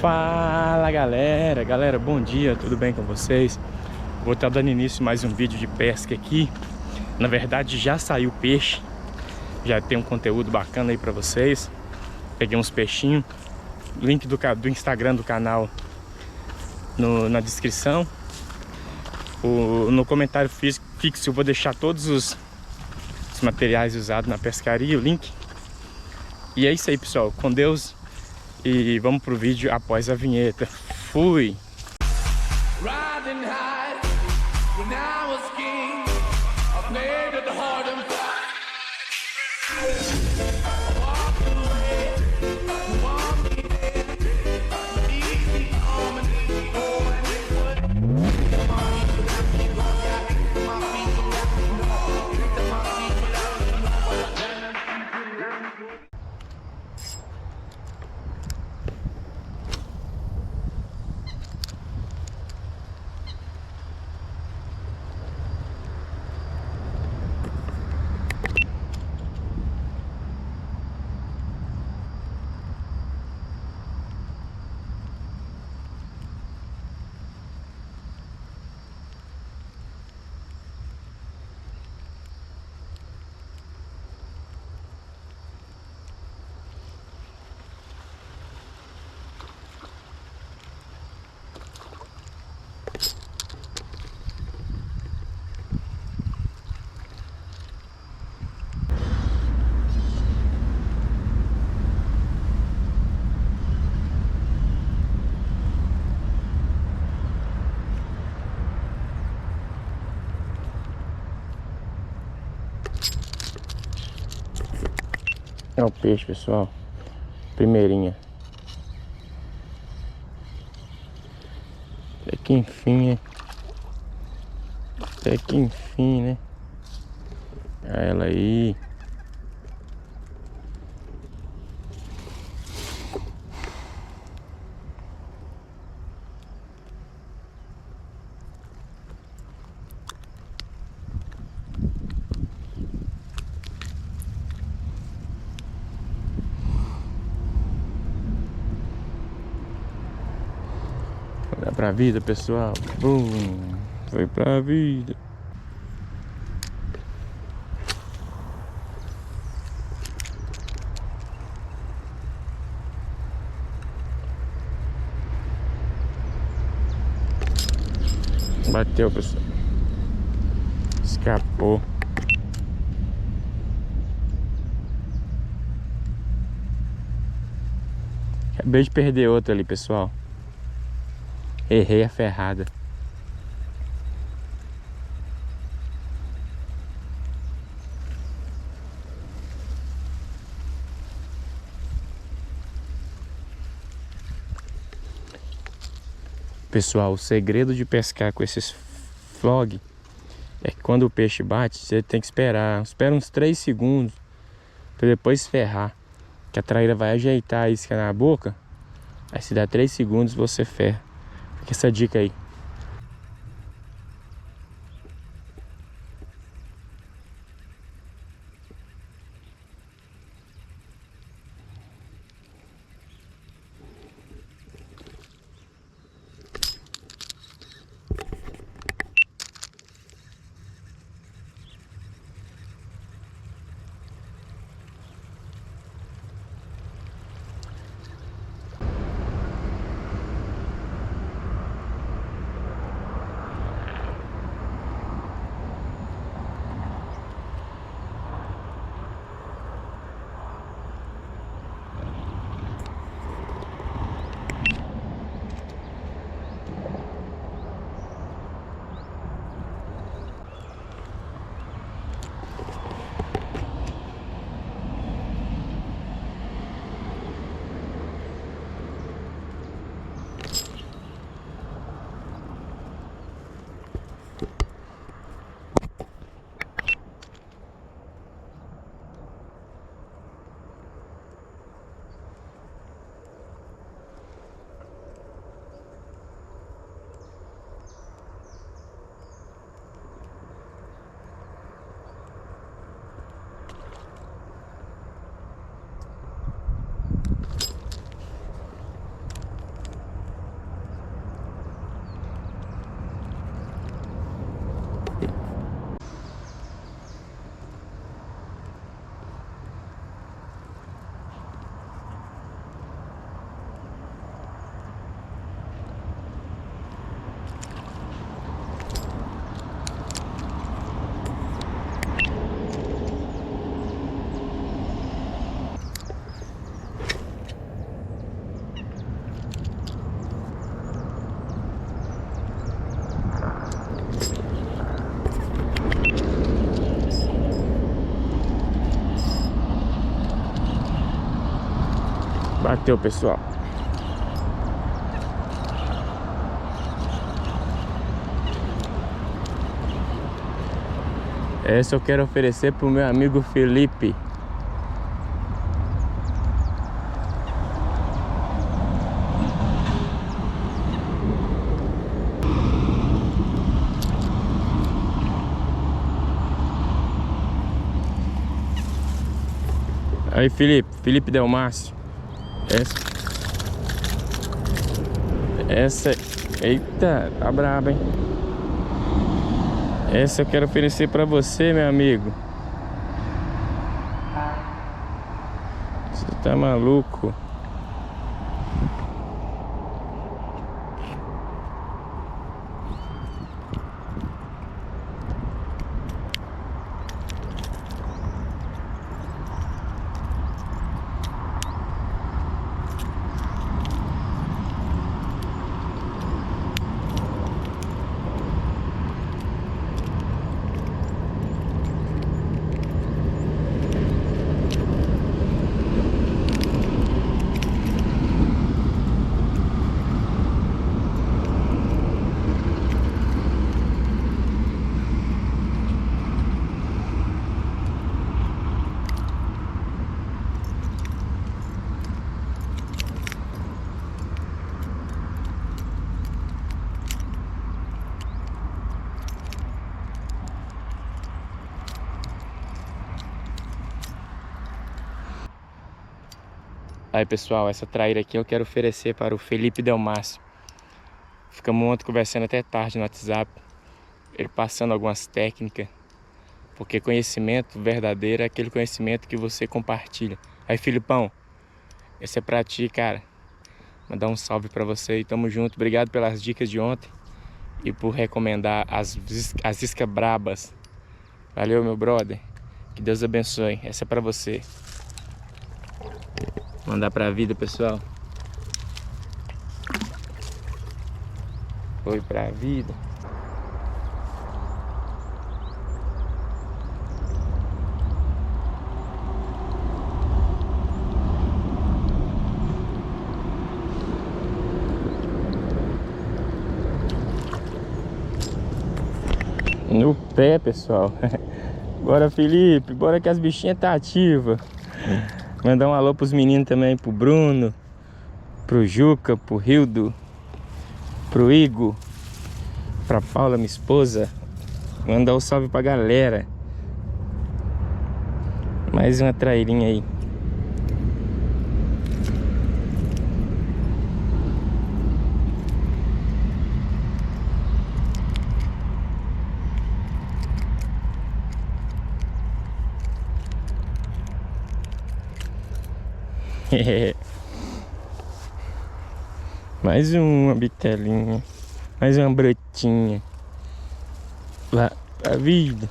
Fala galera, bom dia, tudo bem com vocês? Vou estar dando início a mais um vídeo de pesca aqui. Na verdade já saiu peixe, já tem um conteúdo bacana aí pra vocês. Peguei uns peixinhos, link do Instagram do canal na descrição. No comentário fixo eu vou deixar todos os materiais usados na pescaria, o link. E é isso aí, pessoal, com Deus. E vamos pro vídeo após a vinheta. Fui! É o peixe, pessoal. Primeirinha. Até que enfim, né? Até que enfim, né? Olha ela aí. Foi pra vida, pessoal. Bum. Foi pra vida. Bateu, pessoal. Escapou. Acabei de perder outro ali, pessoal. Errei a ferrada. Pessoal, o segredo de pescar com esses flog é que quando o peixe bate, você tem que esperar. Espera uns 3 segundos para depois ferrar. Que a traíra vai ajeitar a isca na boca. Aí se dá 3 segundos você ferra. Fica essa dica aí. Bateu, pessoal. Essa eu quero oferecer pro meu amigo Felipe. Aí, Felipe Delmácio. Essa, eita, tá braba, hein? Essa eu quero oferecer pra você, meu amigo. Você tá maluco? Aí, pessoal, essa traíra aqui eu quero oferecer para o Felipe Delmácio. Ficamos ontem conversando até tarde no WhatsApp, ele passando algumas técnicas, porque conhecimento verdadeiro é aquele conhecimento que você compartilha. Aí, Filipão, esse é pra ti, cara. Mandar um salve pra você e tamo junto. Obrigado pelas dicas de ontem e por recomendar as iscas brabas. Valeu, meu brother. Que Deus abençoe. Essa é pra você. Mandar pra vida, pessoal. Foi pra vida. No pé, pessoal. Bora, Felipe. Bora que as bichinhas tá ativas. Mandar um alô pros meninos também. Pro Bruno, pro Juca, pro Rildo, pro Igor, pra Paula, minha esposa. Mandar um salve pra galera. Mais uma trairinha aí. Mais uma bitelinha. Mais uma brotinha. Lá pra vida.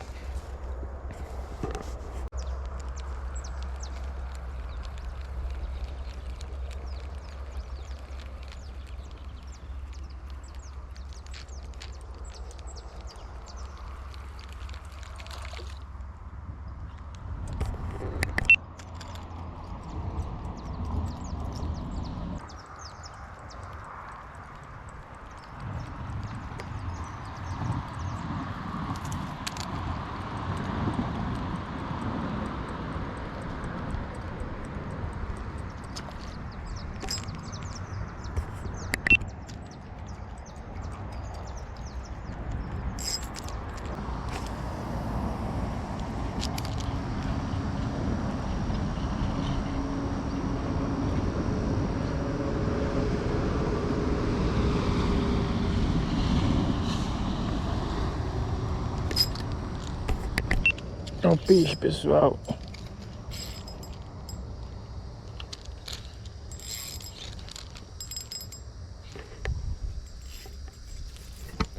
É um peixe, pessoal.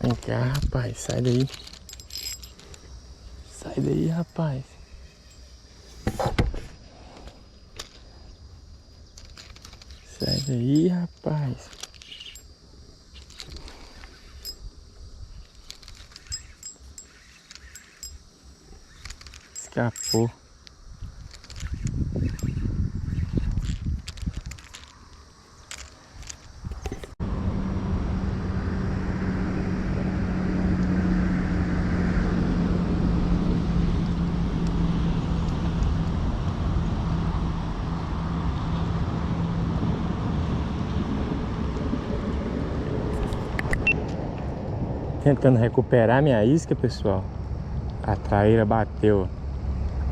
Vem cá, rapaz. Sai daí. Sai daí, rapaz. Sai daí, rapaz. Escapou. Tentando recuperar minha isca, pessoal. A traíra bateu.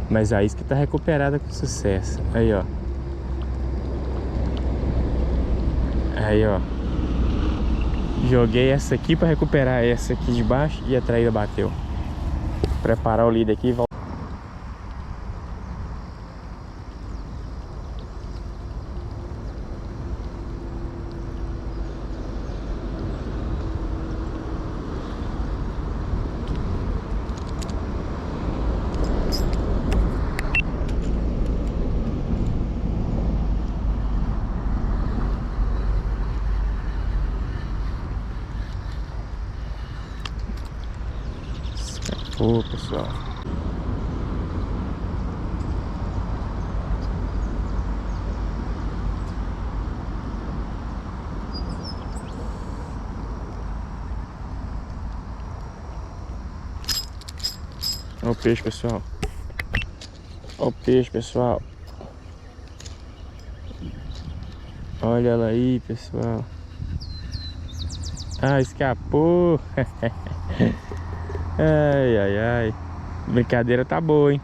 Mas a isca tá recuperada com sucesso. Aí, ó. Aí, ó. Joguei essa aqui pra recuperar essa aqui de baixo e a traíra bateu. Vou preparar o líder aqui e voltar. Escapou, pessoal. Olha o peixe, pessoal. Olha o peixe, pessoal. Olha ela aí, pessoal. Ah, escapou. Ai, ai, ai. Brincadeira tá boa, hein?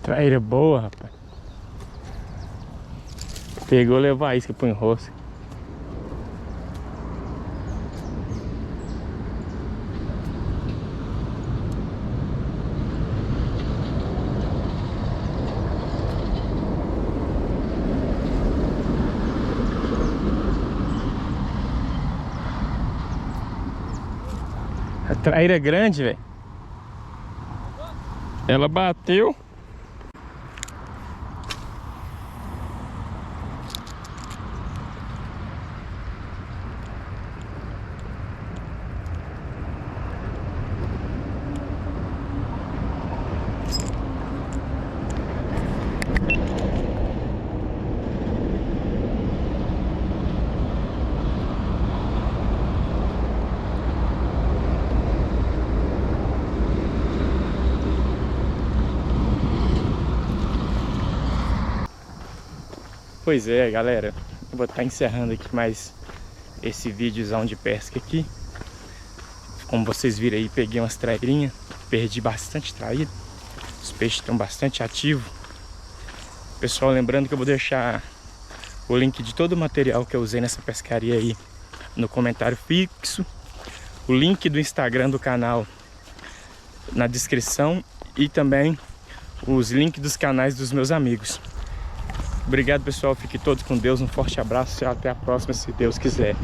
Traíra boa, rapaz. Pegou, levou a isca pro enrosco. A traíra é grande, velho. Ela bateu. Pois é, galera, eu vou estar encerrando aqui mais esse videozão de pesca aqui. Como vocês viram aí, peguei umas trairinhas, perdi bastante traíra. Os peixes estão bastante ativos. Pessoal, lembrando que eu vou deixar o link de todo o material que eu usei nessa pescaria aí no comentário fixo. O link do Instagram do canal na descrição e também os links dos canais dos meus amigos. Obrigado, pessoal, fiquem todos com Deus, um forte abraço e até a próxima, se Deus quiser.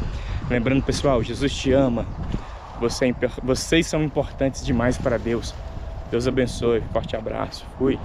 Lembrando, pessoal, Jesus te ama, vocês são importantes demais para Deus. Deus abençoe, forte abraço, fui.